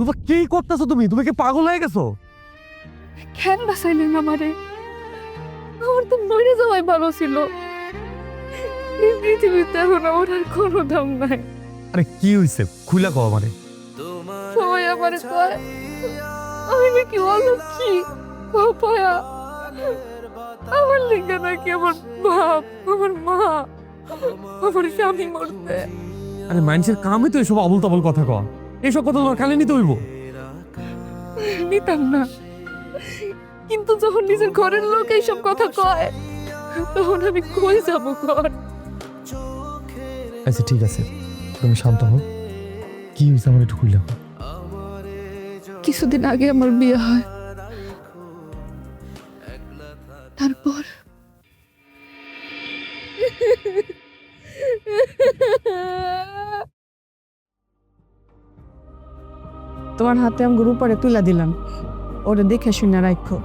রূপা কি করতেছো তুমি? তুমি কি পাগল হয়ে গেছো? কেন বাঁচাইলেন আমারে? আমার তো মরে যাওয়াই ভালো ছিল। এই পৃথিবীতে এখন আমার আর কোনো দাম নাই। আরে কি হইছে? খুইলা কও আমারে। সবাই আমারে কয় আমি নাকি অলক্ষী, অপয়া। আমার লিঙ্গে নাকি আমার বাপ, আমার মা, আমার স্বামী মরছে। আরে মানুষের কামে তো এসব আবল তাবল কথা কওয়া। এসব কথা তোমার কানে নিতে হইব? নিতাম না, কিন্তু যখন নিজের ঘরের লোক এইসব কথা কয় তখন আমি কই যাব ঘর? আচ্ছা ঠিক আছে, তুমি শান্ত হও। কি হয়েছে আমার একটু খুইলা কও। কিছুদিন আগে আমার বিয়ে হয়, তারপর তোমার হাতে আমি রূপারে তুলা দিলাম, ওটা দেখে শুনে রাখো।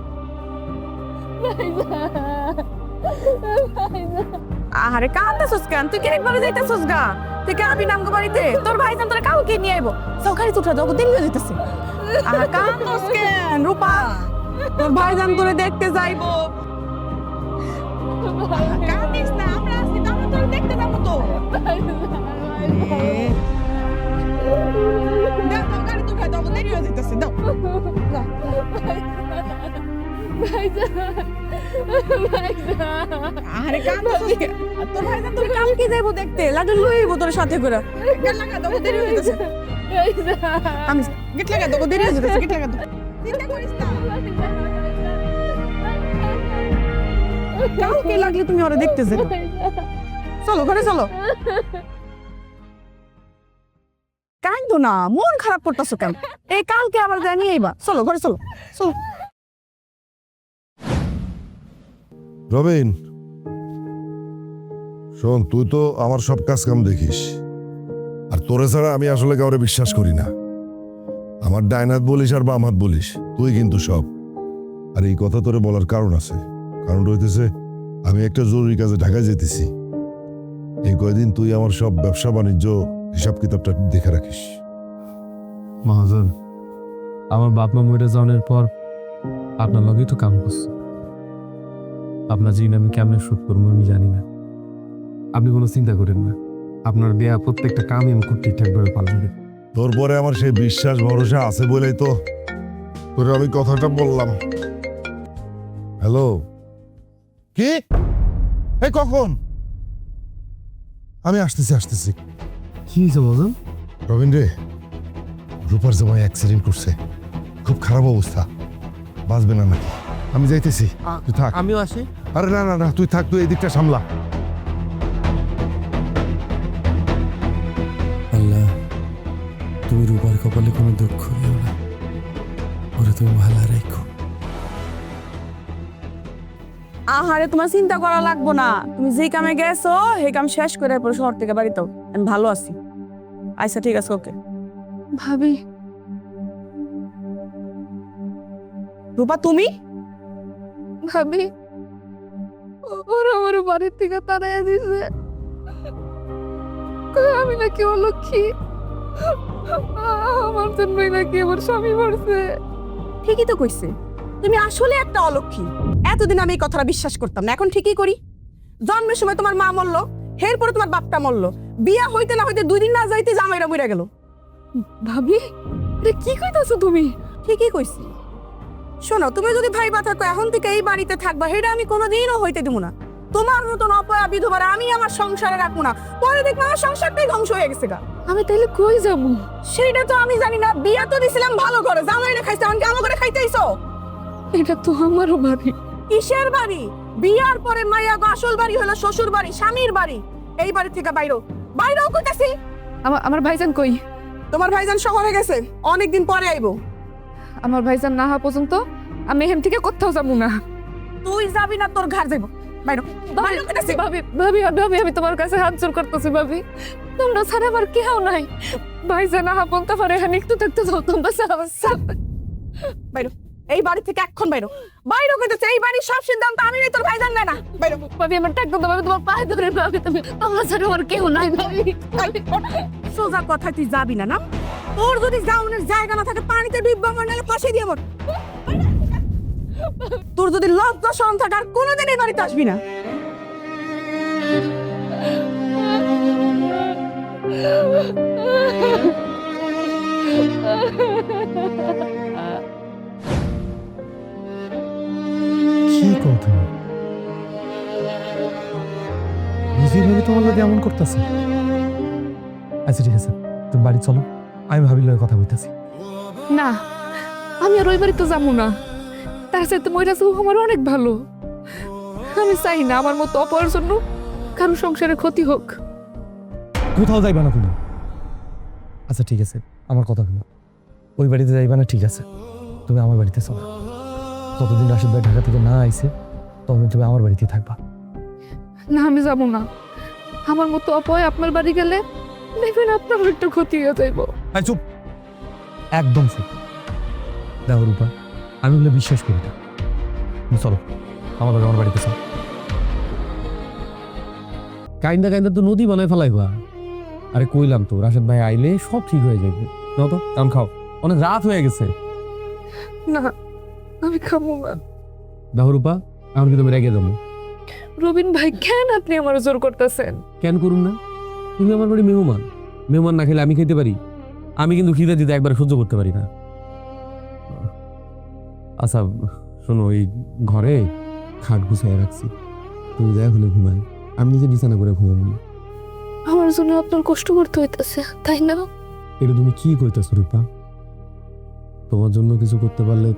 আরে কাঁদতেছস কেন? তুই কেন বলে যাইতেছস গা? তুই কেন আবি নামগো বাড়িতে? তোর ভাইজান তোরা কাউকে নিয়ে আইবো। সকালে উঠা দাও, দেরি হয়ে যাইতেছে। আর কাঁদছস কেন রূপা? তোর ভাইজান তোরে দেখতে যাইবো। কাঁদিস না, আমরা আছি তো, আমরা তোরে দেখতে যাবো তো। দাও দাও, গাড়ি উঠা দাও, দেরি হয়ে যাইতেছে। দাও আরে কাঁদছস কেন? তোর ভাইজান তোর কালকে যাইবো দেখতে, লাডু লইবো তোর সাথে করে। গেট লাগা দাও, দেরি হয়ে যাইতেছে। আমি গেট লাগা দাও, দেরি হয়ে যাইতেছে। গেট লাগা দাও, চিন্তা করিস না। কালকে লাগলে তুমি ওরা দেখতে যাবে। চলো ঘরে চলো। কাঁদো না, মন খারাপ করতেছো কেন? এই কালকে আবার জানিয়ে আইবা। চলো ঘরে চলো, চলো। রবিন, শোন, তুই তো আমার সব কাজ কাম দেখিস, আর তোরে ছাড়া আমি আসলে কাউরে বিশ্বাস করি না। আমার ডাইন হাত বলিস আর বাম হাত বলিস, তুই কিন্তু সব। আর এই কথা তোরে বলার কারণ আছে। কারণটা হইতেছে আমি একটা জরুরি কাজে ঢাকায় যেতেছি। এই কয়দিন তুই আমার সব ব্যবসা বাণিজ্য হিসাব কিতাবটা দেখে রাখিস। মহাজন, আমার বাপ মা মরে যাওয়ার পর আপনার লগেই তো কাম করছে। আপনার ঋণ আমি কেমনে শোধ করবো আমি জানি না। আপনি কোনো চিন্তা করেন না, আপনার দেয়া প্রত্যেকটা কামই আমি খুব ঠিকঠাকভাবে পালন করি। তোর পরে আমার সেই বিশ্বাস ভরসা আছে বলেই তো তোরে আমি কথাটা বললাম। হ্যালো, কি? এই কখন? আমি আসতেছি আসতেছি। কি হয়েছে মহাজন? রবীন রে, রূপার জামাই অ্যাক্সিডেন্ট করছে, খুব খারাপ অবস্থা, বাঁচবে না নাকি। আমি যাইতেছি, তুই থাক। আমিও আসি। আরে না না না, তুই থাক, তুই এই দিকটা সামলা। আল্লাহ, তুমি রূপার কপালে কোনো দুঃখ দিও না, ওরে তুমি ভালো রাখো। আহারে তোমার চিন্তা করা লাগবো না, তুমি যে কামে গেছো সেই কাম শেষ করে পরে শহর থেকে বাড়িতে আমি ভালো আছি। আচ্ছা ঠিক আছে, ওকে। ভাবি, রূপা তুমি? ভাবি, ওরা আমার বাড়ির থেকে তাড়াইয়া দিছে। কয় আমি নাকি অলক্ষী, আমার জন্যই নাকি আমার স্বামী মরছে। ঠিকই তো কইছে, তুমি আসলে একটা অলক্ষী। এতদিন আমি এই কথাটা বিশ্বাস করতাম না, এখন ঠিকই করি। জন্মের সময় তোমার মা মরলো, এরপরে তোমার বাপটা মরলো, বিয়া হইতে না হইতে 2 দিন না যাইতে জামাইরা মরে গেল। ভাবি, এটা কি কইতাছো তুমি? ঠিকই কইছি। শোনো, তুমি যদি ভাইবা থাকো এখন থেকে এই বাড়িতে থাকবা, সেটা আমি কোনোদিনও হইতে দিব না। তোমার মতন অপয়া বিধবার আমি আমার সংসারে রাখবো না। পরে দেখবো আমার সংসারটাই ধ্বংস হয়ে গেছে গা। আমি তাইলে কই যাবো? সেইটা তো আমি জানি না। বিয়া তো দিছিলাম ভালো করে, জামাইরা খাইছে, আমাকে আমার করে খাইতেইছো। এটা তো আমারও বাড়ি। কিসের বাড়ি? বিয়ার পরে মাইয়া গো আসল বাড়ি হলো শ্বশুর বাড়ি, স্বামীর বাড়ি। এই বাড়ি থেকে বাইরো, বাইরেও কইতাছি। আমার ভাইজান কই? তোমার ভাইজান শহরে গেছে, অনেকদিন পরে আইবো। আমার ভাইজান না হওয়া পর্যন্ত আমি এখান থেকে কোথাও যাবো না। তুই যাবি না, তোর ঘর যাইবো। বাইরো, বাইরো কইতাছি। ভাবি ভাবি ভাবি, আমি তোমার কাছে হাত জোর করতেছি ভাবি, তোমরা ছাড়া আমার কেউ নাই। ভাইজান না হওয়া বলতে পারে এখানে একটু থাকতে যাও তোমরা। বাইরো, এই বাড়ি থেকে এখন বাইরো, বাইরো কইতাছি। এই বাড়ির সব সিদ্ধান্ত আমি নেই, তোর ভাইজান নেয় না। বাইরো ভাবি, আমার টাকা দাও ভাবি, তোমার পায়ে ধরে ভাবি, তুমি তোমরা ছাড়া আমার কেউ নাই ভাবি। সোজা কথা, তুই যাবি না না? তোর যদি যাওনের জায়গা না থাকে পানিতে ডুববা আমার নালে ফাঁসি দিয়ে মর। তোর যদি লজ্জা শরম থাকে আর কোনোদিন এই বাড়িতে আসবি না। কি কথা নিজের ভাবে তোমার লোক এমন করতেছে? আচ্ছা ঠিক আছে, তুমি বাড়ি চলো, আমি ভাবির লগে কথা বলতেছি। না, আমি আর ওই বাড়িতে যাবো না। তার সাথে ময়রা যাবো আমার অনেক ভালো। আমি চাই না আমার মতো অপরের জন্য কারো সংসারে ক্ষতি হোক। কোথাও যাইবা না তুমি। আচ্ছা ঠিক আছে, আমার কথা শোনো, ওই বাড়িতে যাইবা না ঠিক আছে, তুমি আমার বাড়িতে চলো। যতদিন রাশেদ ভাই ঢাকা থেকে না আইছে ততদিন তুমি আমার বাড়িতে থাকবা। না, আমি যাবো না। আমার মতো অপয় আপনার বাড়ি গেলে দেখবেন আপনার একটু ক্ষতি হয়ে যাইব। চুপ, একদম চুপ। দেখো রূপা, আমি বলে বিশ্বাস করি না। তুমি চলো আমার বাড়িতে চলো। কাইন্দা কাইন্দা তো নদী বানায় ফেলাইবা। আরে কইলাম তো রাশেদ ভাই আইলে সব ঠিক হয়ে যাবে। নাও তো কাম খাও, অনেক রাত হয়ে গেছে। না, আমি খাবো না। দেখো রূপা, এখন কি তুমি রেগে যাবো? রবিন ভাই, কেন আপনি আমার জোর করতেছেন? কেন করুন না? তুমি আমার বাড়ি মেহমান, মেহমান না খেলে আমি খেতে পারি? আমি কিন্তু খিদে দিতে একবার সহ্য করতে পারি না। আচ্ছা শোনো, ওই ঘরে খাট গুছাই রাখছি, তুমি যাই হলে ঘুমাই, আমি নিজে বিছানা করে ঘুমাবো। আমার জন্য আপনার কষ্ট করতে হইতেছে, তাই না? এটা তুমি কি কইতেছো রূপা? তোমার জন্য কিছু করতে পারলে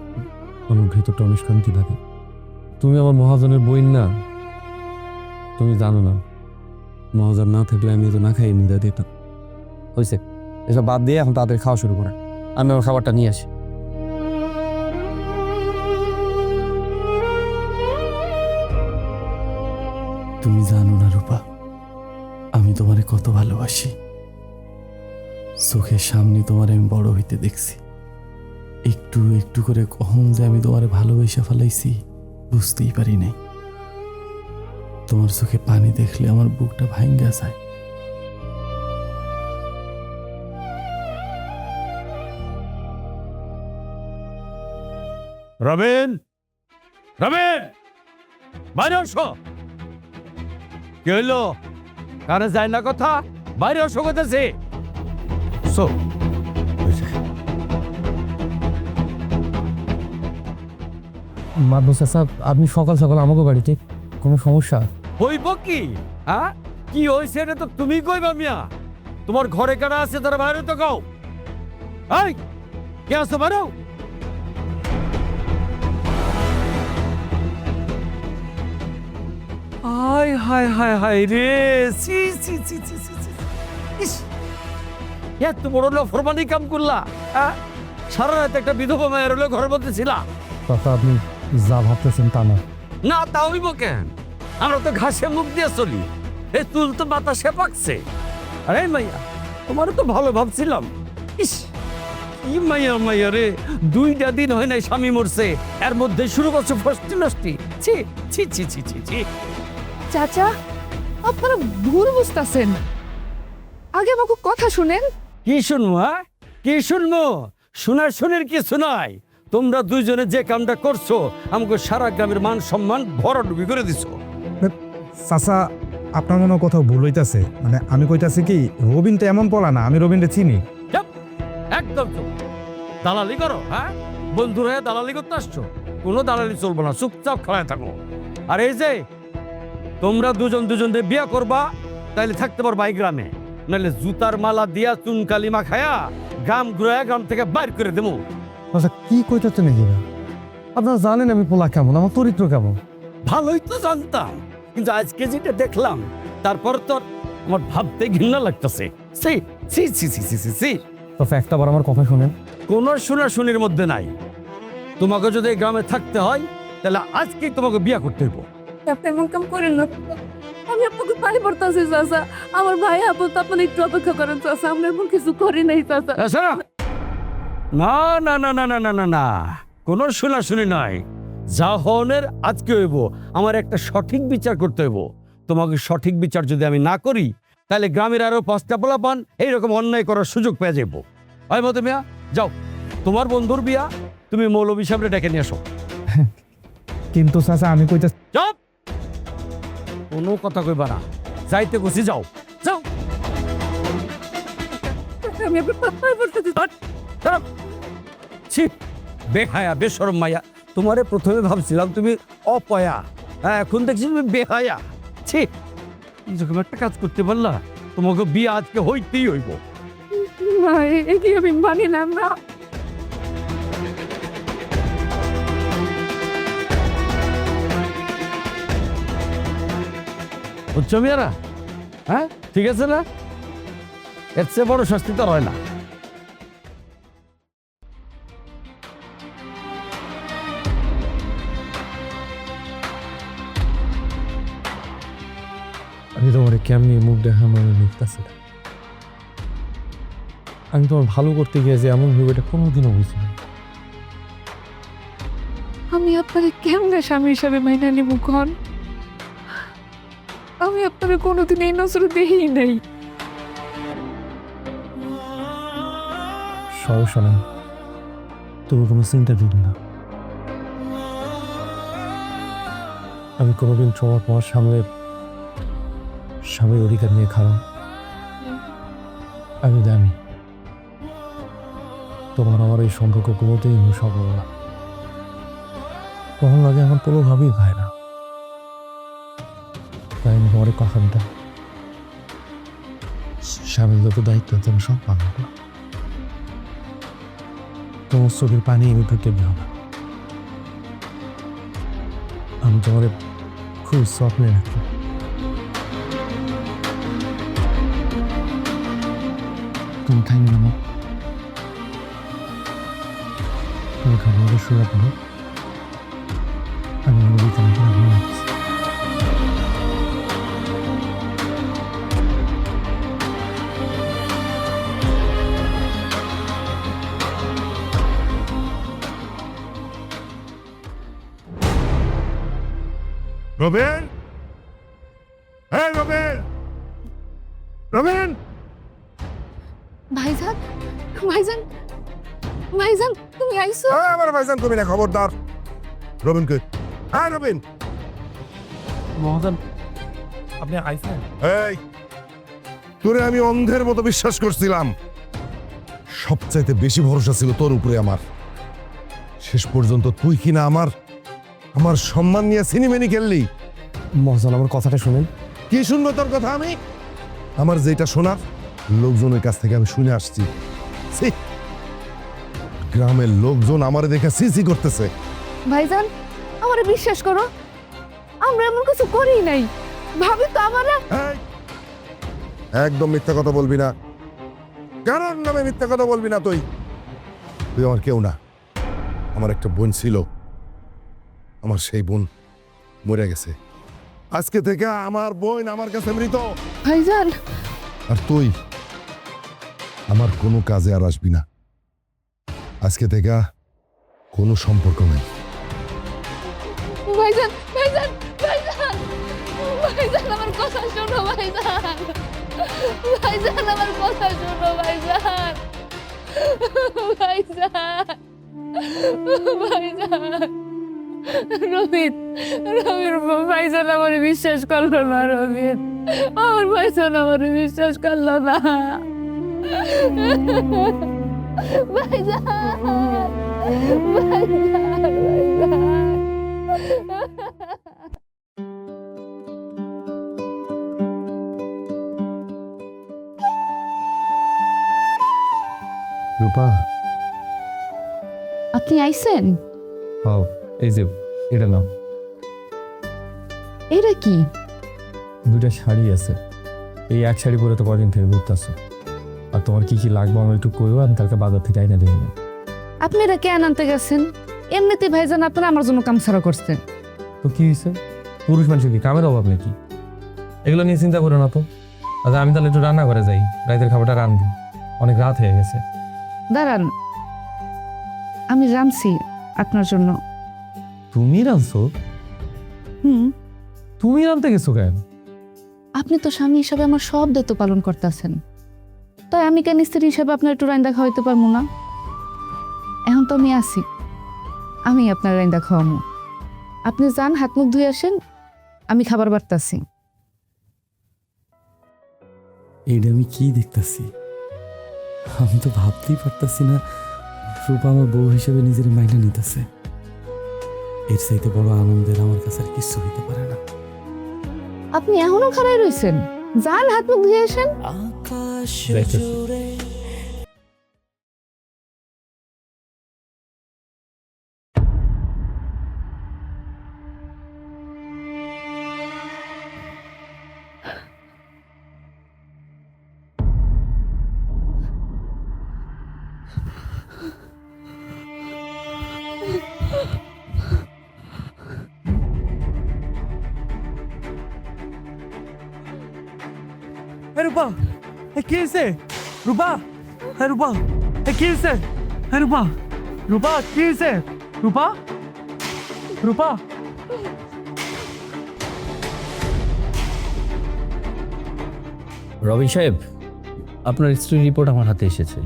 আমার ভেতরটা অনেক শান্তি থাকে। তুমি আমার মহাজনের বই না, তুমি জানো না মহাজন না থাকলে আমি তো না খাই নিতে দিতাম। হয়েছে, এসব বাদ দিয়ে এখন তাদের খাওয়া শুরু করে, আমি আমার খাবারটা নিয়ে আসি। তুমি জানো না রূপা, আমি তোমারে কত ভালোবাসি। চোখের সামনে তোমার আমি বড় হইতে দেখছি। একটু একটু করে কখন যে আমি তোমারে ভালোবাসা ফেলাইছি বুঝতেই পারি নাই। তোমার চোখে পানি দেখলে আমার বুকটা ভাঙ্গা যায়। রবিন, রবিন, বাইরে আসো। কি হইলো? কানে যায় না কথা? বাইরে আসো কোথাছে? মাদবর চাচা, আপনি সকাল সকাল আমাকে বাড়িতে, কোনো সমস্যা? হইব কি? হ্যাঁ, কি হয়েছে এটা তো তুমি কইবা মিয়া। তোমার ঘরে কারা আছে তারা বাইরে তো গাও। এই কে আছে বাইরে? হায় হায় হায় হায় রে, সি সি সি সি সি সি। ইস, এত বড় ফরমানি কাম করলা। হ্যাঁ, সারা রাত একটা বিধবা মায়ের হলে ঘরের মধ্যে ছিলা। চাচা আপনি যা ভাবতেছেন তা না। না তা হইব কেন? আমরা তো ঘাসে মুখ দিয়ে চলি, এই তুল তো বাতাসে পাকছে। আরে মাইয়া, তোমারও তো ভালো ভাবছিলাম। ইস, কি মাইয়া মাইয়া রে, 2টা দিন হয় নাই স্বামী মরছে, এর মধ্যে শুরু করছো ফষ্টি নষ্টি। ছি ছি ছি ছি ছি ছি। চাচা, আপনারা ভুল বুঝতেছেন। আগে আমাকে কথা শুনেন। কি শুনবো? হ্যাঁ, কি শুনবো? শোনার শুনের কি শোনাই? তোমরা দুইজনে যে কামটা করছো আমাকে সারা গ্রামের মান সম্মান ভরাডুবি করে দিছো। চাচা, আপনার মনে হয় কোথাও ভুল হইতাছে। মানে আমি কইতাছি কি, রবিন তো এমন পলা না, আমি রবিনটা চিনি। চুপ, একদম চুপ। দালালি করো? হ্যাঁ, বন্ধুরা দালালি করতে আসছো? কোনো দালালি চলবো না, চুপচাপ খেলায় থাকো। আর এই যে তোমরা দুজনদের বিয়া করবা, তাইলে থাকতে পারবা এই গ্রামে, নাহলে জুতার মালা দিয়া চুনকালি মাখায়া গ্রাম ঘুরায়া গ্রাম থেকে বাইর করে দেবো। চাচা কি কইতেছে নাকি? আপনারা জানেন আমি পোলা কেমন, আমার চরিত্র কেমন। ভালোই তো জানতাম, কিন্তু আজকে যেটা দেখলাম তারপর তো আমার ভাবতে ঘৃণা লাগতেছে। সি সি সি সি সি সি সি। চাচা একটা বার আমার কথা শুনেন। কোনো শোনাশুনির মধ্যে নাই। তোমাকে যদি এই গ্রামে থাকতে হয় তাহলে আজকেই তোমাকে বিয়ে করতে হইব। আপনি এমন কাম করেন না। আমি আপনাকে পানি পড়তেছি চাচা। আমার ভাই আপন তো আপনি একটু অপেক্ষা করেন চাচা। আমরা এমন কিছু করি নাই চাচা। না না না না না না না না, কোনো শোনাশুনি নাই। যা হনের আজকে হইব। আমার একটা সঠিক বিচার করতে হইব। তোমাকে সঠিক বিচার যদি আমি না করি তাহলে গ্রামের আরো 5টা পোলাপান এইরকম অন্যায় করার সুযোগ পেয়ে যাব। হয় মতে মিয়া যাও, তোমার বন্ধুর বিয়া তুমি মৌলবী সাহেবরে ডেকে নিয়ে আসো। কিন্তু চাচা আমি কইতাছি চুপ, কোনো কথা কইবা না, যাইতে গুছি যাও যাও। আমি আপনার পাপার বলতে দাঁড়াও। ছি, বেহায়া বেশরম মাইয়া, তোমারে প্রথমে ভাবছিলাম তুমি অপয়া, হ্যাঁ এখন দেখছি তুমি বেহায়া। ছি, যখন একটা কাজ করতে পারলা, তোমাকে বিয়ে আজকে হইতেই হইব। না, এ কি আমি মানি না। না, বুঝছো মেয়েরা? হ্যাঁ ঠিক আছে না, এর চেয়ে বড় শাস্তি তো হয় না। আমি তোমার কেমনি মুখ দেখা মনে নিতেছি না। আমি তোমার ভালো করতে গিয়ে যে এমন হবে এটা কোনোদিনও বুঝিনি। আমি আপনারে কেমনে স্বামী হিসাবে মাইনা নিব কন? আমি আপনারে কোনোদিন এই নজরে দেই নাই। সমস্যা নেই, তবু কোনো চিন্তা দিন না। আমি কোনোদিন তোমার সামনে স্বামীর অধিকার নিয়ে খারাপ। আমি জানি তোমার আমার এই সম্পর্ক কোনোতেই সফল না। তখন লাগে আমার কোনোভাবেই হয় না। তাই আমি তোমার কথা দিতাম, স্বামীর যত দায়িত্ব আছে আমি সব পালন করলাম। তোমার চোখের পানি আমি ঢুকে দিও না। আমি তোমার খুব স্বপ্নে রাখি। তুমি খাই না, তুমি খাবার শুয়ে পড়ো, আমি আমার বিছানা করে ঘুমিয়ে যাচ্ছি। রবেন, হ্যাঁ রবেন, রবেন, ভাইজান, ভাইজান, ভাইজান, তুমি আইছো? আমার ভাইজান কবি না, খবরদার। রবিন কে? হ্যাঁ রবিন। মহাজন, আপনি আইছেন? এই, তোরে আমি অন্ধের মতো বিশ্বাস করছিলাম। সবচাইতে বেশি ভরসা ছিল তোর উপরে আমার। শেষ পর্যন্ত তুই কিনা আমার আমার সম্মান নিয়ে সিনেমেনি খেললি। মহাজন, আমার কথাটা শুনেন। কি শুনবো তোর কথা আমি? আমার যেটা শোনার লোকজনের কাছ থেকে আমি শুনে আসছি। ছি, গ্রামের লোকজন আমারে দেখে সিসি করতেছে। ভাইজান, আমারে বিশ্বাস করো, আমরা এমন কিছু করি নাই। ভাবি তো আমারে। এই, একদম মিথ্যা কথা বলবি না, কারণ নামে মিথ্যা কথা বলবি না। তুই তুই আমার কেউ না। আমার একটা বোন ছিল, আমার সেই বোন মরে গেছে। আজকে থেকে আমার বোন আমার কাছে মৃত। ভাইজান, আর তুই আমার কোনো কাজে আর আসবি না। আজকে থেকে কোনো সম্পর্ক নেই। ভাইজান, ভাইজান, ভাইজান, ভাইজান, আমার কথা শোনো ভাইজান। ভাইজান, আমার কথা শোনো ভাইজান। ভাইজান, ভাইজান, রবিন, রবির ভাইজান আমার বিশ্বাস করলো না। রবিন, আমার ভাইজান আমার বিশ্বাস করলো না। ভাইজান, ভাইজান, ভাইজান। রূপা, আপনি আইছেন? হও, এই যে এটা নাও। এটা কি? দুইটা শাড়ি আছে, এই এক শাড়ি পরে তো কদিন থেকে ঘুরতেছো। আর তোমার কি কি লাগবে আমার একটু কইও, আমি কালকে বাজার থেকে আইনা দিয়ে নেব। আপনি এটা কেন আনতে গেছেন? এমনিতে ভাইজান আপনারা আমার জন্য কাম ছাড়া করছেন। তো কি হয়েছে? পুরুষ মানুষের কি কামের অভাব নাকি? এগুলো নিয়ে চিন্তা করো না তো। আচ্ছা, আমি তাহলে একটু রান্না করে যাই, রাতের খাবারটা রান্ধি, অনেক রাত হয়ে গেছে। দাঁড়ান, আমি রাঁধছি আপনার জন্য। তুমি রাঁধছো? তুমি রাঁধতে গেছো কেন? আপনি তো স্বামী হিসাবে আমার সব দায়িত্ব পালন করতেছেন। তাই আমি কেন স্ত্রী হিসাবে আপনার একটু রাইন্দা খাওয়াইতে পারবো না? এখন তো আমি আছি, আমি আপনার রাইন্দা খাওয়াবো। আপনি যান, হাত মুখ ধুয়ে আসেন, আমি খাবার বাড়তাছি। এইটা আমি কি দেখতাছি? আমি তো ভাবতেই পারতাছি না রূপা আমার বউ হিসেবে নিজের মাইনা নিতেছে। এর চাইতে বড় আনন্দের আমার কাছে আর কিছু হইতে পারে না। আপনি এখনো খাড়াই রইছেন, যান হাত মুখ ধুয়ে আসেন। রূপা, কি হয়েছে? রূপা, রূপা, কি হয়েছে? রূপা, রূপা, কি হয়েছে? রূপা, রূপা। রবিন সাহেব, আপনার স্ত্রীর রিপোর্ট আমার হাতে এসেছে,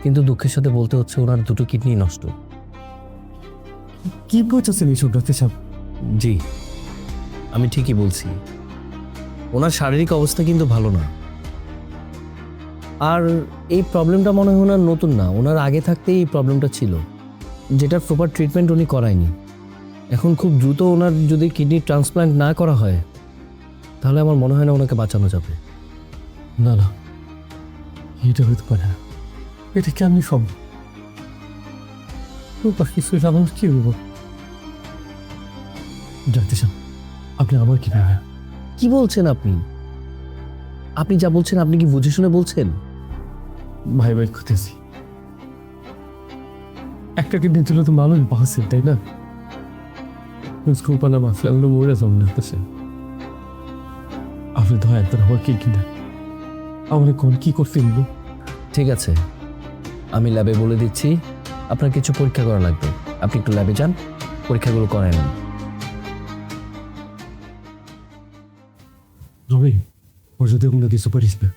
কিন্তু দুঃখের সাথে বলতে হচ্ছে ওনার দুটো কিডনি নষ্ট। কি বলতেছেন এইসব ডাক্তার সাহেব? জি, আমি ঠিকই বলছি। ওনার শারীরিক অবস্থা কিন্তু ভালো না। আর এই প্রবলেমটা মনে হয় ওনার নতুন না, ওনার আগে থাকতেই এই প্রবলেমটা ছিল, যেটার প্রপার ট্রিটমেন্ট উনি করায়নি। এখন খুব দ্রুত ওনার যদি কিডনি ট্রান্সপ্লান্ট না করা হয়, তাহলে আমার মনে হয় না ওনাকে বাঁচানো যাবে। না না, এটা হইতে পারে না। এটা কেমনি সম্ভব? রূপা কিছু আমার কি হইব? ডাক্তার সাহেব, আপনি আমার কি ভাবেন? কি বলছেন আপনি? আপনি যা বলছেন আপনি কি বুঝে শুনে বলছেন? ভাই ভাই করতেছি। একটা কিডনি ছিল তো মানুষ বাঁচছে, তাই না? রূপা না বাঁচলে আমরা মরে যাব না। আপনি দয়া করে আমার কিডনি দেন। আমার কোন কি করতে হইব? ঠিক আছে, আমি ল্যাবে বলে দিচ্ছি আপনার কিছু পরীক্ষা করা লাগবে। আপনি একটু ল্যাবে যান, পরীক্ষাগুলো করায় নেন। রবি, ওর যদি কোনো কিছু করিস না,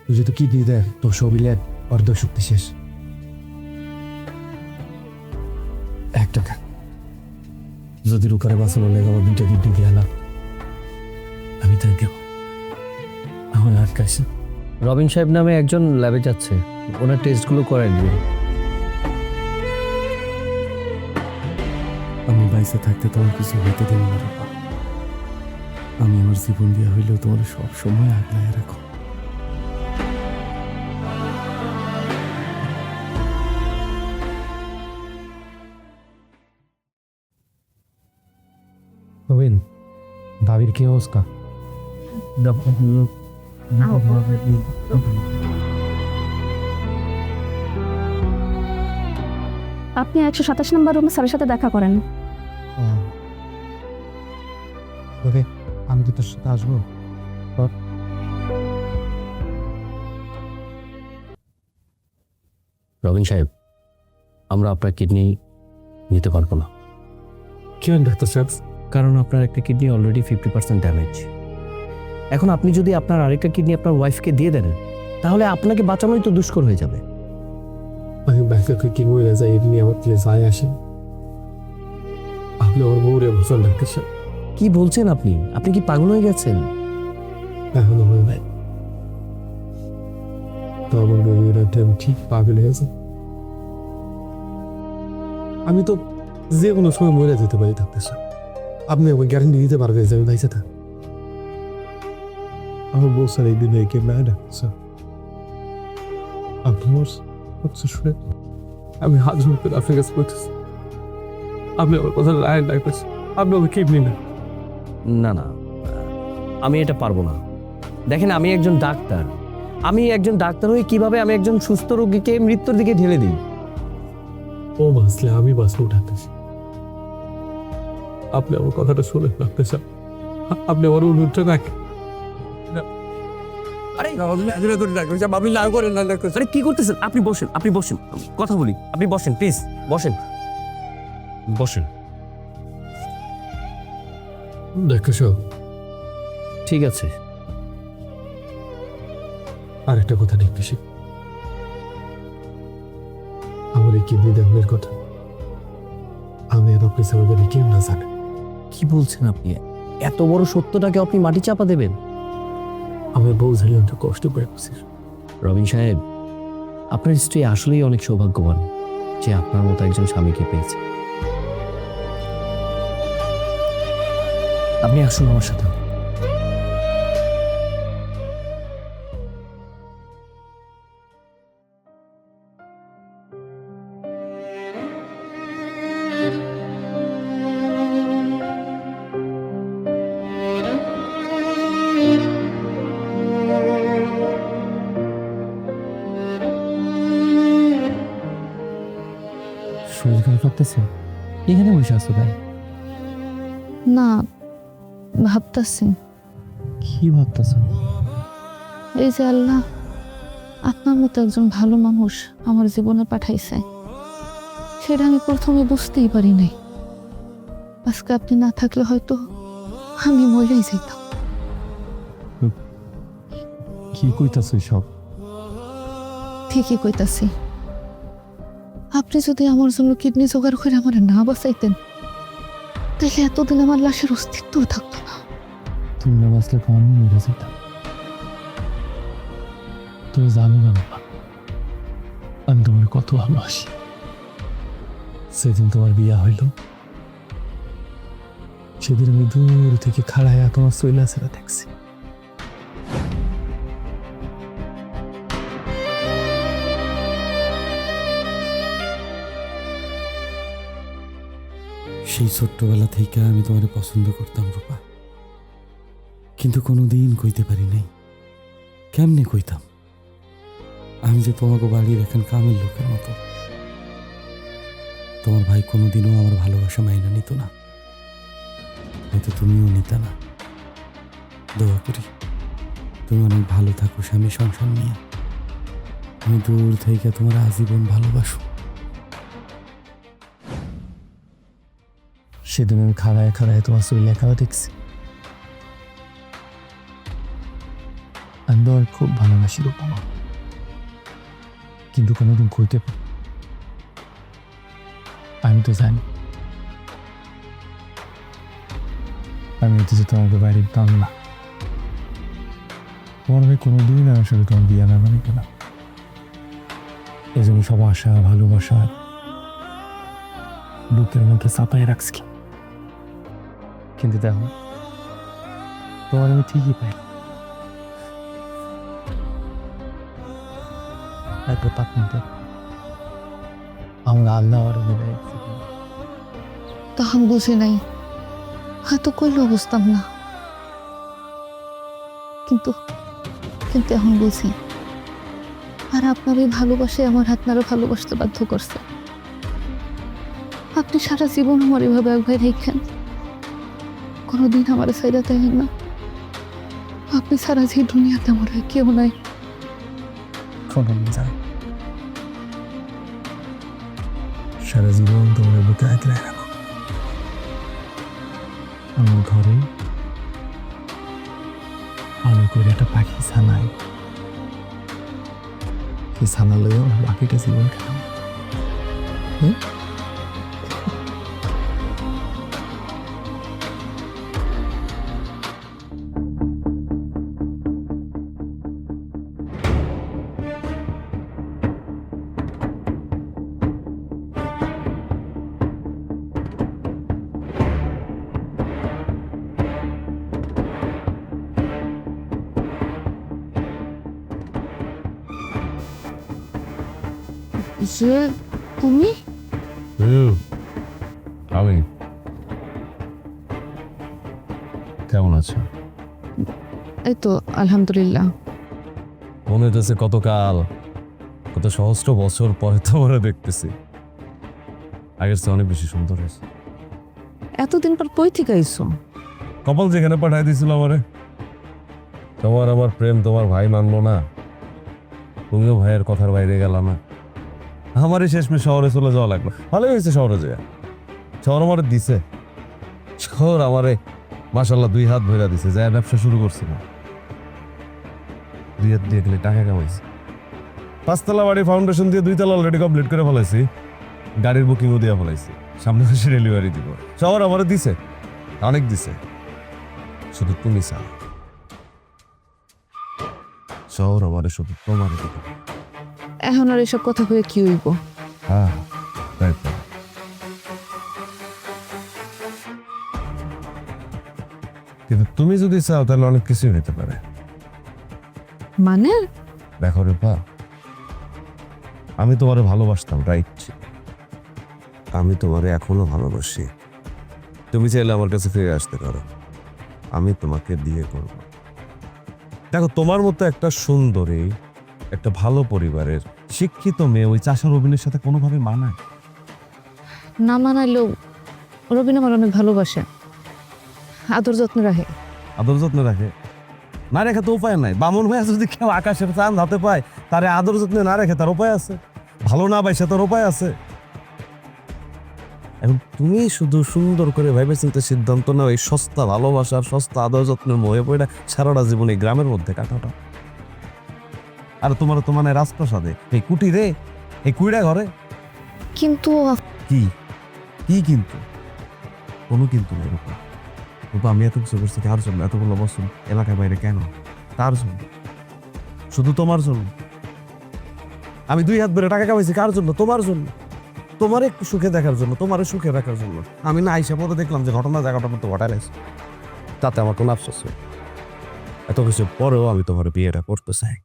তুই যদি কিডনি দেয় তোর সবই ল্যাব অর্ধ শক্তি শেষ। 1 টাকা যদি রুকারে বাঁচানো লেগে আমার 2টা কিডনি দিয়ে এলাম, আমি তাই দেব। আমার আর কাছে রবিন সাহেব নামে একজন ল্যাবে যাচ্ছে, ওনার টেস্টগুলো করায় নেবেন। আমি বাইসে থাকতে তোমার কিছু হইতে দেব না রূপা। আমি আমার জীবন দিয়া হইলেও তোমার সব সময় আগলায় রাখো। রবিন, ভাবির কি অবস্থা? আপনি 127 নম্বর রুমে স্যারের সাথে দেখা করেন। রবি, আমি কি তোর সাথে আসবো? রবিন সাহেব, আমরা আপনার কিডনি নিতে পারবো না, কেন ডাক্তার সাহেব? কারণ আপনার একটা কিডনি অলরেডি 50% ড্যামেজ। এখন আপনি যদি আপনার আরেকটা কিডনি আপনার ওয়াইফকে দিয়ে দেন, তাহলে আপনাকে বাঁচানোই তো দুষ্কর হয়ে যাবে। আমি ব্যাংকে কি মরে যাই এমনি আমার দিয়ে যায় আসে। আপনি ওর বউরে বলছেন ডাক্তার সাহেব? কি বলছেন আপনি? আপনি কি পাগল হয়ে গেছেন? এখনো হয় নাই। তো আমার বউয়ের আমি ঠিক পাগল হয়েছে। আমি তো যে কোনো সময় মরে যেতে পারি ডাক্তার সাহেব। আপনি ওই গ্যারান্টি দিতে পারবেন যে আমি ভাইসে থাক? আমার বউ স্যার এই দিনে কে না ডাক্তার সাহেব। আপনি আমার হচ্ছে শুনে আমি হাত জোর করে আপনার কাছে বলতেছি, আপনি আমার কথা রায় ডাক্তার সাহেব। আপনি ওকে কিডনি না। না না, আমি এটা পারবো না। দেখেন, আমি একজন ডাক্তার, আমি একজন ডাক্তার হয়ে কিভাবে আমি একজন সুস্থ রোগীকে মৃত্যুর দিকে ঠেলে দিই? ও বাঁচলে আমি বাঁচবো ডাক্তার সাহেব। আপনি আমার কথাটা শুনেন ডাক্তার সাহেব। আপনি আমার অনুরোধটা রাখেন। আরে কি করতেছেন? আপনি বসেন, আপনি বসেন, কথা বলি। আপনি বসেন, প্লিজ বসেন, বসেন। ডাক্তার সাহেব, ঠিক আছে, আর একটা কথা নেই পিসি, আমার এই কিডনি দানের কথা আমি আর আপনি ছাড়া জানি কেউ না জানে। কি বলছেন আপনি? এত বড় সত্যটাকে আপনি মাটি চাপা দেবেন? আমার বউ জানি অনেক কষ্ট করে বসে। রবিন সাহেব, আপনার স্ত্রী আসলেই অনেক সৌভাগ্যবান যে আপনার মতো একজন স্বামীকে পেয়েছে। আপনি আসুন আমার সাথে। শরীর খারাপ লাগতেছে? এখানে বসে আছো তাই? না, ভাবতাছি কি ভাবতেছ? এই যে আল্লাহ আপনার মতো একজন ভালো মানুষ আমার জীবনে পাঠাইছে, সেটা আমি প্রথমে বুঝতেই পারি নাই। আজকে আপনি না থাকলে হয়তো আমি মরেই যেতাম। কি কইতাছ সব? ঠিকই কইতাছি। আপনি যদি আমার জন্য কিডনি জোগাড় করে আমার না বাঁচাইতেন, তাহলে এতদিন আমার লাশের অস্তিত্ব থাকতো না। তুমি না বাঁচলে কম মরে যেতাম। তুমি জানো না বাবা, আমি তোমার কত ভালোবাসি। সেদিন তোমার বিয়া হইল, সেদিন আমি দূর থেকে খাড়াইয়া তোমার চইলা ছেড়া দেখছি। সেই ছোট্টবেলা থেকে আমি তোমারে পছন্দ করতাম রূপা, কিন্তু কোনোদিন কইতে পারি নাই। কেমনে কইতাম? আমি যে তোমাকে বাড়ির এখন কামের লোকের মতো। তোমার ভাই কোনোদিনও আমার ভালোবাসা মাইনা নিত না, হয়তো তুমিও নিতা না। দোয়া করি তুমি অনেক ভালো থাকো স্বামী সংসার নিয়ে। আমি দূর থেকে তোমার আজীবন ভালোবাসো। সেদিন আমি খাড়ায় খাড়ায় তোমার চইলা খাওয়া দেখছি। আমি তোমার খুব ভালোবাসি রূপমা, কিন্তু কোনোদিন কইতে পারি। আমি তো জানি আমি হচ্ছে তোমাকে বাড়ির দাম না। তোমার ভাই কোনোদিন আমার সাথে তোমার বিয়ে না মানে কেন? এই জন্য সব আশা ভালোবাসা বুকের মধ্যে চাপাই রাখছি। কিন্তু দেখো, তোমার আমি ঠিকই পাই। এত তাপ নিতে আমরা আল্লাহ আর বিদায়। তখন বুঝি নাই, হয়তো কইলেও বুঝতাম না, কিন্তু কিন্তু এখন বুঝি। আর আপনার এই ভালোবাসে আমার আপনারও ভালোবাসতে বাধ্য করছে। আপনি সারা জীবন আমার এভাবে এক ভাই রেখেন, কোনোদিন আমার সাইডা তাই না। আপনি সারা যে দুনিয়াতে আমার আর কেউ নাই। কোনোদিন যায় সারা জীবন তোমার বুকে আঁকড়ে রাখো। আমার ঘরে আলো করে একটা পাখি ছানাই, সেই ছানা লইও বাকিটা জীবন খেলাম। যে তুমি আমি কেমন আছো? এই তো আলহামদুলিল্লাহ। মনে হচ্ছে কতকাল, কত সহস্র বছর পরে তোমার দেখতেছি। আগের চেয়ে অনেক বেশি সুন্দর হয়েছে। এতদিন পর কই থেকে আইছো? কপাল যেখানে পাঠাই দিয়েছিল আমারে। তোমার আমার প্রেম তোমার ভাই মানলো না, তুমিও ভাইয়ের কথার বাইরে গেল না। আমারই শেষমেশ শহরে চলে যাওয়া লাগলো। ভালোই হয়েছে শহরে যায়, শহর আমারে দিছে। শহর আমারে মাশাল্লাহ 2 হাত ভরা দিছে, যায় ব্যবসা শুরু করছি না। দুই হাত দিয়ে গেলে টাকা কামাইছি। 5 তলা বাড়ি ফাউন্ডেশন দিয়ে 2 তলা অলরেডি কমপ্লিট করে ফেলাইছি। গাড়ির বুকিংও দিয়ে ফেলাইছি, সামনে মাসে ডেলিভারি দিব। শহর আমারে দিছে, অনেক দিছে, শুধু তুমি চাও। শহর আমারে শুধু তোমার দিবে। এখন আর এসব কথা হয়ে কি হইব? হ্যাঁ, তাই তো। কিন্তু তুমি যদি চাও তাহলে অনেক কিছুই হতে পারে। মানে দেখো রূপা, আমি তোমারে ভালোবাসতাম, রাইট? আমি তোমারে এখনো ভালোবাসি। তুমি চাইলে আমার কাছে ফিরে আসতে পারো, আমি তোমাকে বিয়ে করব। দেখো, তোমার মতো একটা সুন্দরী, একটা ভালো পরিবারের শিক্ষিত মেয়ে ওই চাষা রবিনের সাথে কোনোভাবে মানায়? না মানাইলেও রবিন আমার অনেক ভালোবাসে, আদর যত্ন রাখে। আদর যত্ন রাখে? না রেখে তো উপায় নাই। বামন হয়ে যদি কেউ আকাশের চাঁদ হাতে পায়, তারে আদর যত্নে না রেখে তার উপায় আছে? ভালো না পাইছে তার উপায় আছে? এখন তুমি শুধু সুন্দর করে ভেবে চিন্তে সিদ্ধান্ত নাও, এই সস্তা ভালোবাসার, সস্তা আদর যত্নের মোহে পড়ে সারাটা জীবন এই গ্রামের মধ্যে কাটাটা। আর তোমার তো মানে রাজপ্রাসাদে, এই কুটিরে, এই কুইড়া ঘরে। কিন্তু কি কি কিন্তু? কোনো কিন্তু নেই রূপা। রূপা, আমি এত কিছু করছি কার জন্য? এতগুলো বছর এলাকার বাইরে কেন? তার জন্য, শুধু তোমার জন্য। আমি 2 হাত বেড়ে টাকা কামাইছি কার জন্য? তোমার জন্য। তোমার একটু সুখে দেখার জন্য, তোমার সুখে রাখার জন্য। আমি না আইসা পরে দেখলাম যে ঘটনা জায়গাটা মতো ঘটাইছে, তাতে আমার কোনো আফসোস নেই। এত কিছু পরেও আমি তোমার বিয়েটা করতে চাই।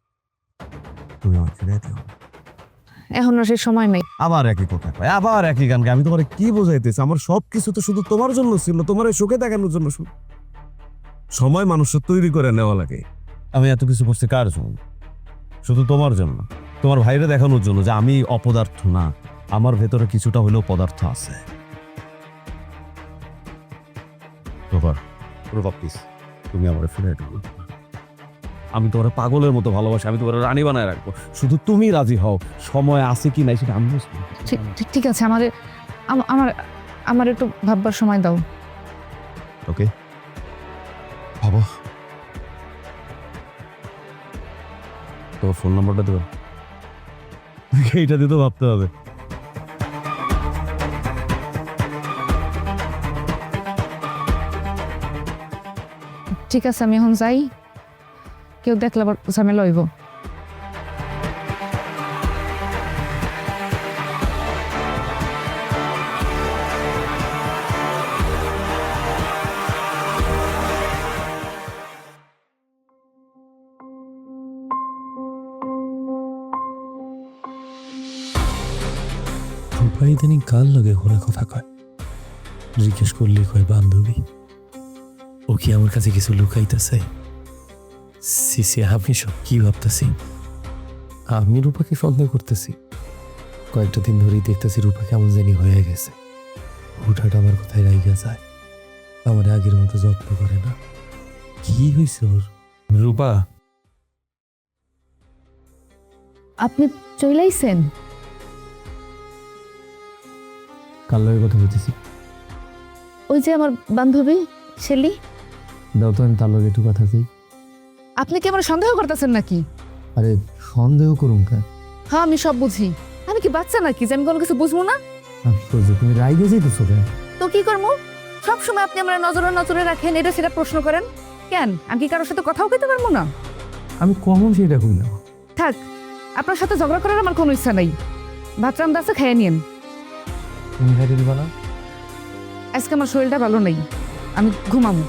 তুমি আমার ফিরে দিও। এখন আর সে সময় নাই। আবার একই কথা কয়, আবার একই গান গায়। আমি তোমার কি বোঝাইতেছি? আমার সব কিছু তো শুধু তোমার জন্য ছিল, তোমার এই সুখে দেখানোর জন্য। সময় মানুষের তৈরি করে নেওয়া লাগে। আমি এত কিছু করছি কার জন্য? শুধু তোমার জন্য, তোমার ভাইরে দেখানোর জন্য যে আমি অপদার্থ না, আমার ভেতরে কিছুটা হলেও পদার্থ আছে। তুমি আমার ফিরে দিও। আমি তোমার পাগলের মতো ভালোবাসি, আমি তোমার রানী বানায় রাখবো, শুধু তুমি রাজি হও। সময় আছে কি নাই সেটা আমি বুঝবো। ঠিক আছে, আমার আমার একটু ভাববার সময় দাও। ওকে, ভাবো। তোমার ফোন নাম্বারটা দেবো, এইটা দিয়ে তো ভাবতে হবে। ঠিক আছে, আমি এখন যাই, কেউ দেখলে আবার ঝামেলা হইব। রূপা ইদানিং কার লাগে ঘরে কথা কয়? জিজ্ঞেস করলে কয় বান্ধবী। ও কি আমার কাছে কিছু লুকাইতেছে? সিসি, আমি সব কি ভাবতেছি? আমি রূপাকে সন্দেহ করতেছি। কয়েকটা দিন ধরেই দেখতেছি রূপা কেমন জানি হয়ে গেছে। হুটহাট আমার কোথায় রাইগা যায়, আমার আগের মতো যত্ন করে না। কি হয়েছে ওর? রূপা, আপনি চইলাইছেন? কার লগে কথা বলতেছি? ওই যে আমার বান্ধবী শেলি। দাও তো, আমি তার লগে একটু কথা চাই। আপনি কি আমার সন্দেহ করতেছেন নাকি? আরে সন্দেহ করুন কেন? হ্যাঁ, আমি সব বুঝি। আমি কি বাচ্চা নাকি যে আমি কোনো কিছু বুঝবো না? তুমি রাইগে যেতেছো কেন? তো কি করবো? সব সময় আপনি আমার নজরে নজরে রাখেন, এটা সেটা প্রশ্ন করেন কেন? আমি কি কারোর সাথে কথাও কইতে পারবো না? আমি কখন সেটা কইলাম? থাক, আপনার সাথে ঝগড়া করার আমার কোনো ইচ্ছা নাই। ভাত রান্না আছে, খেয়ে নিন। তুমি খাইতে দিবা না? আজকে আমার শরীরটা ভালো নেই, আমি ঘুমাবো।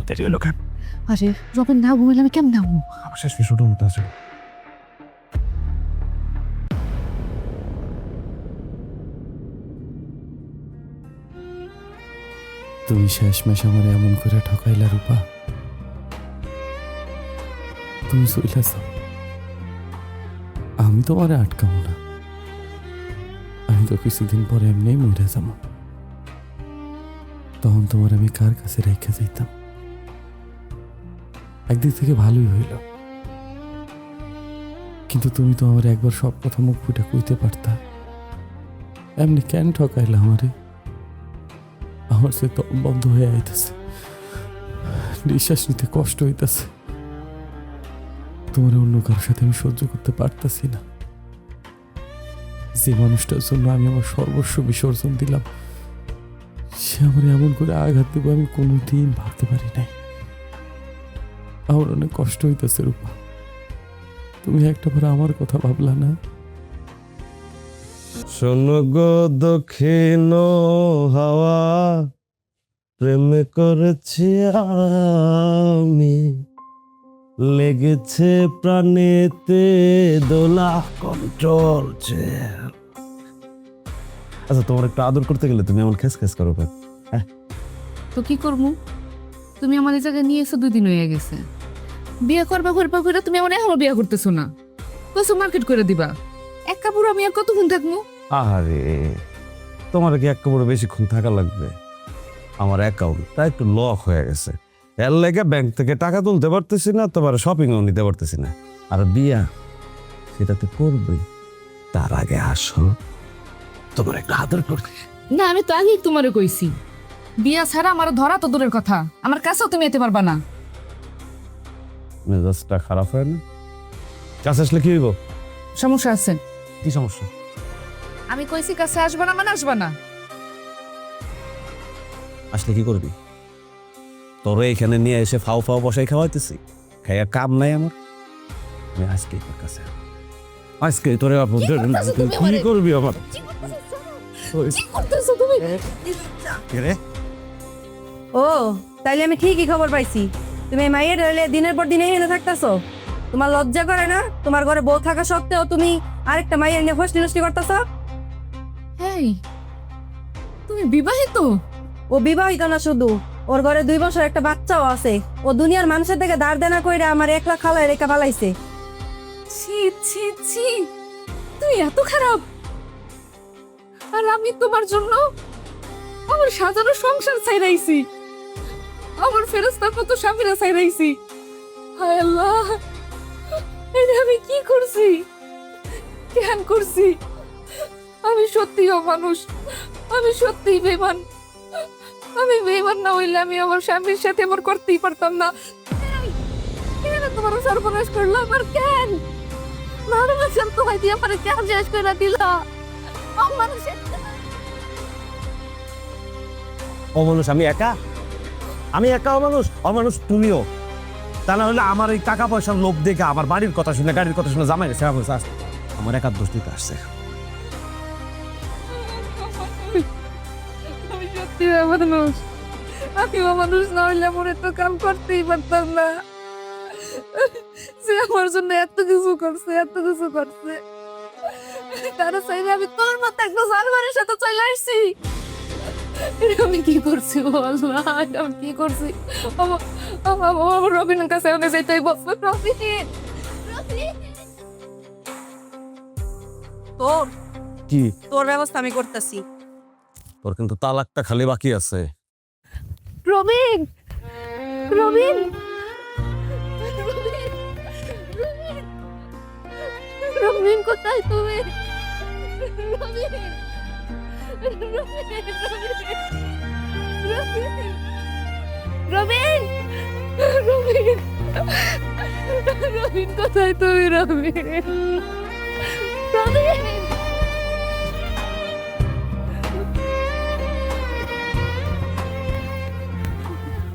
দেরি হলো কেন? আরে রবিন না ঘুমাইলে আমি কেমন নামবো? আমার শেষ বিষয়টা মতো আছে। তুমি শেষমেশ আমার এমন করে ঠকাইলা রূপা। তুমি চইলাছ, আমি তোমার আটকাবো না। আমি তো কিছুদিন পরে এমনি মরে যাব, তখন তোমার আমি কার কাছে রেখে যাইতাম? একদিক থেকে ভালোই হইল, কিন্তু তুমি তো আমার একবার সব কথা মুখ ফুটে কইতে পারতা। এমনি কেন ঠকাইলা আমারে? আমার সে তো বন্ধ হয়ে আইতেছে, নিঃশ্বাস নিতে কষ্ট হইতেছে। তোমার অন্য কারোর সাথে আমি সহ্য করতে পারতাছি না। যে মানুষটার জন্য আমি আমার সর্বস্ব বিসর্জন দিলাম, সে আমার এমন করে আঘাত দেবো আমি কোনোদিন ভাবতে পারি নাই। আমার অনেক কষ্ট হইতেছে রূপা, তুমি একটাবার আমার কথা ভাবলা না? শোনো গো দক্ষিণ হাওয়া, প্রেম করেছি আমি, লেগেছে প্রাণেতে দোলা কন্ট্রোল। আচ্ছা, তোমার একটু আদর করতে গেলে তুমি এমন খেস খেস করো কেন? তো কি করবো? তুমি আমাদের জায়গায় নিয়ে এসে 2 দিন হয়ে গেছে। বিয়ে করবা করে তুমি আমার এখনো বিয়ে করতেছো না। কত মার্কেট করে দিবা? এক কাপড় আমি আর কতক্ষণ থাকবো? আরে তোমার কি এক কাপড়ে বেশিক্ষণ থাকা লাগবে? আমার অ্যাকাউন্টটা একটু লক হয়ে গেছে, এর লেগে ব্যাংক থেকে টাকা তুলতে পারতেছি না, তোমার শপিংও নিতে পারতেছি না। আর বিয়া সেটাতে করবই, তার আগে আসো তোমার একটা আদর করবে। না, আমি তো আগেই তোমারে কইছি, বিয়া ছাড়া আমার ধরা তো দূরের কথা, আমার কাছেও তুমি যেতে পারবা না। মেজাজটা খারাপ হয় না? কাছে আসলে কি হইব? সমস্যা আছে। কি সমস্যা? আমি কইছি কাছে আসবা না মানে আসবা না। আসলে কি করবি? তোরে এখানে নিয়ে এসে ফাও ফাও বসাই খাওয়াইতেছি, খাইয়া কাম নাই আমার। আমি আজকে তোর কাছে আজকে তোরে কি করবি আমার? ও তাইলে আমি ঠিকই খবর পাইছি, তুমি এই মাইয়ের হইলে দিনের পর দিন এখানে থাকতেছো। তোমার লজ্জা করে না? তোমার ঘরে বউ থাকা সত্ত্বেও তুমি আরেকটা মাইয়ের নিয়ে ফষ্টি নষ্টি করতেছো। এই তুমি বিবাহিত? ও বিবাহিত না শুধু, ওর ঘরে 2 বছর একটা বাচ্চাও আছে। ও দুনিয়ার মানুষের থেকে দাঁড় দেনা কইরা আমার 1 লাখ খালায় রেখা পালাইছে। ছি ছি ছি, তুই এত খারাপ! আর আমি তোমার জন্য আমার সাজানো সংসার ছাইরাইছি, আমার ফেরেশতার মতো স্বামীরা ছাইরাইছি। হায় আল্লাহ, এটা আমি কি করছি, কেন করছি? আমি সত্যিই অমানুষ, আমি সত্যিই বেঈমান। আমি বেঈমান না হইলে আমি আমার স্বামীর সাথে আমার করতেই পারতাম না। কেন তোমার সর্বনাশ করলো আমার? কেন ভালোবাসার তোমায় দিয়ে আমার কেন শেষ করে দিল? অমানুষের অমানুষ আমি একা? আমি একা অমানুষ? অমানুষ তুমিও। তা না হলে আমার এই টাকা পয়সার লোভ দেখে, আমার বাড়ির কথা শুনে, গাড়ির কথা শুনে জামাই সেবা বলছে আসছে, আমার একার দোষ দিতে আসছে। আমি সত্যি অমানুষ, আমি অমানুষ না হইলে আমার এত কাম করতেই পারতাম না। সে আমার জন্য এত কিছু করছে, এত কিছু করছে, তারা চাইলে আমি তোর মতো একটা জানোয়ারের সাথে চলে আসছি। এটা আমি কি করছি আল্লাহ, এটা আমি কি করছি? আমার রবিনের কাছে অনেক যেতেই বলছে। তোর কি? তোর ব্যবস্থা আমি করতেছি। তোর কিন্তু তালাকটা খালি বাকি আছে। রবিন, রবিন, রবিন কোথায় তুমি? রবিন, রবিন, রবিন কোথায় তুমি? রবিন, রবিন,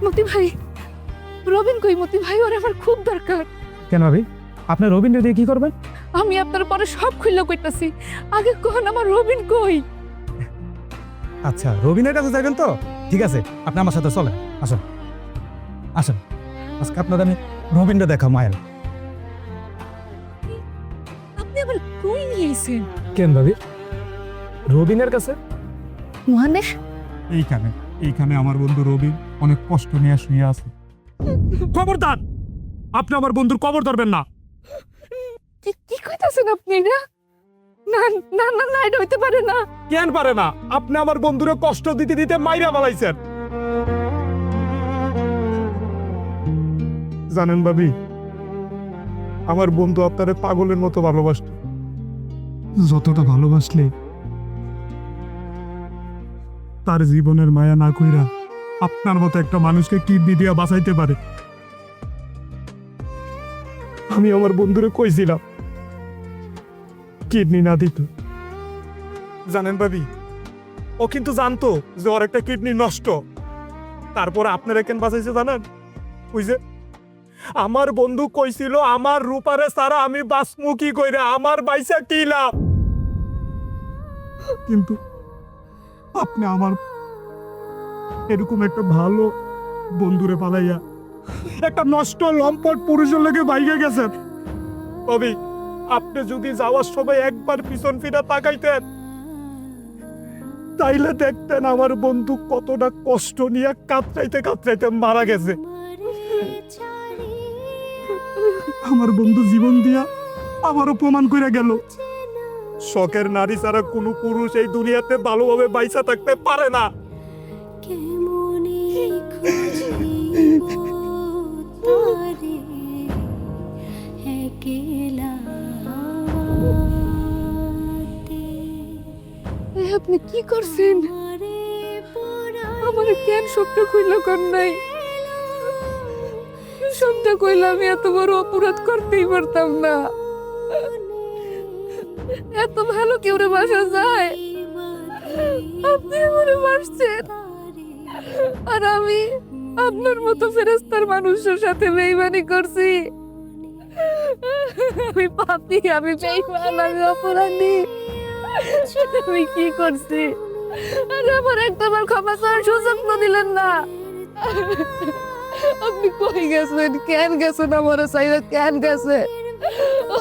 মতি ভাই, রবিন কই? মতি ভাই, ওর আমার খুব দরকার। কেন ভাবি, আপনি রবিনরে দিয়ে কি করবেন? আমি আপনার পরে সব খুললে কইতাছি, আগে কখন আমার রবিন কই? আচ্ছা, রবিনের কাছে যাবেন তো? ঠিক আছে, আপনি আমার সাথে চলেন, আসেন আসেন। আজকে আপনার আমি রবিনটা দেখা মায়ের। আপনি আবার কই গিয়েছেন কেন ভাবি? রবিনের কাছে? মহানেশ এইখানে আমার বন্ধু রবিন অনেক কষ্ট নিয়ে শুয়ে আছে। খবরদার, আপনি আমার বন্ধুর কবর ধরবেন না। কি কইতাছেন আপনি এটা? না না না না, এটা হইতে পারে না। কেন পারে না? আপনি আমার বন্ধুরে কষ্ট দিতে দিতে মাইরা বালাইছেন। জানেন ভাবি, আমার বন্ধু আপনারে পাগলের মতো ভালোবাসত। যতটা ভালোবাসলে তার জীবনের মায়া না কইরা আপনার মতো একটা মানুষকে কিডনি দিয়া বাঁচাইতে পারে। আমি আমার বন্ধুরে কইছিলাম কিডনি না দিত। জানেন ভাবি, ও কিন্তু জানতো যে ওর একটা কিডনি নষ্ট। তারপর আপনারা কেন বাঁচাইছে জানেন? ওই যে আমার বন্ধু কইছিল আমার রূপারে সারা আমি বাঁচমু কি কইরা, আমার বাইসা কি লাভ। কিন্তু আপনি আমার এরকম একটা ভালো বন্ধুরে পালাইয়া একটা নষ্ট লম্পট পুরুষের লোকে বাইকে গেছেন। তবে আপনি যদি যাওয়ার সময় একবার পিছন ফিরে তাকাইতেন তাইলে দেখতেন আমার বন্ধু কতটা কষ্ট নিয়ে কাতরাইতে কাতরাইতে মারা গেছে। আমার বন্ধু জীবন দিয়া আবারও প্রমাণ করে গেল শখের নারী ছাড়া কোনো পুরুষ এই দুনিয়াতে ভালোভাবে বাইসা থাকতে পারে না। আপনি কি করছেন? আমার কেন সবটা কইলা কর নাই? সবটা কইলা আমি এত বড় অপরাধ করতেই পারতাম না। এত ভালো কেউ রে বাসা যায়? আপনি আমারে মারছেন আর আমি আপনার মতো ফেরেস্তার মানুষের সাথে বেইমানি করছি। আমি পাপী, আমি বেইমান, আমি অপরাধী। আমি কি করছি? আর আমার একটাবার ক্ষমা করার সুযোগ তো দিলেন না। আপনি কই গেছেন? কেন গেছেন? আমার সাইরা কেন গেছে? ও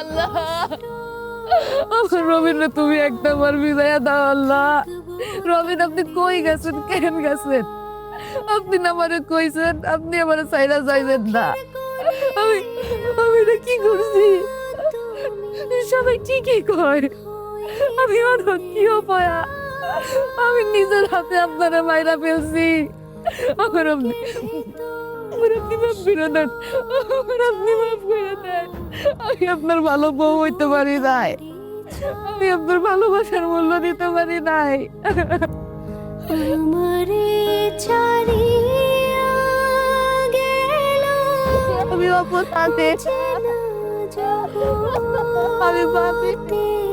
আল্লাহ, আমার রবিনে তুমি একটা বার বিদায় দাও আল্লাহ। রবিন, আপনি কই গেছেন? কেন গেছেন? আপনি না আমারে কইছেন আপনি আমার সাইরা যাইবেন না। আমি আমি এটা কি করছি? সবাই ঠিকই কয় আমি অনেক কি অপয়া। আমি নিজের হাতে আপনারা মাইরা ফেলছি। আমার আপনি মাফ করে দেন, আমার আপনি মাফ করে দেন। আমি আপনার ভালো বউ হইতে পারি নাই, আমি আপনার ভালোবাসার মূল্য দিতে পারি নাই। আমি অপরাধী, আমি পাপী।